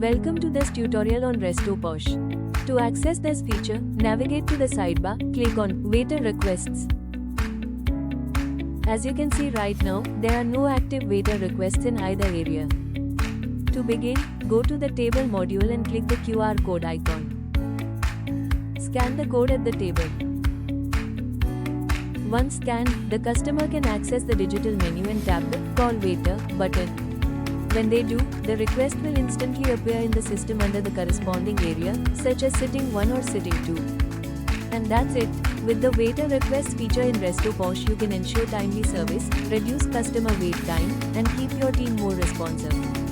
Welcome to this tutorial on Restro POS. To access this feature, navigate to the sidebar, click on Waiter Requests. As you can see right now, there are no active waiter requests in either area. To begin, go to the table module and click the QR code icon. Scan the code at the table. Once scanned, the customer can access the digital menu and tap the Call Waiter button. When they do, the request will instantly appear in the system under the corresponding area, such as sitting 1 or sitting 2. And that's it. With the waiter request feature in Restro POS, you can ensure timely service, reduce customer wait time, and keep your team more responsive.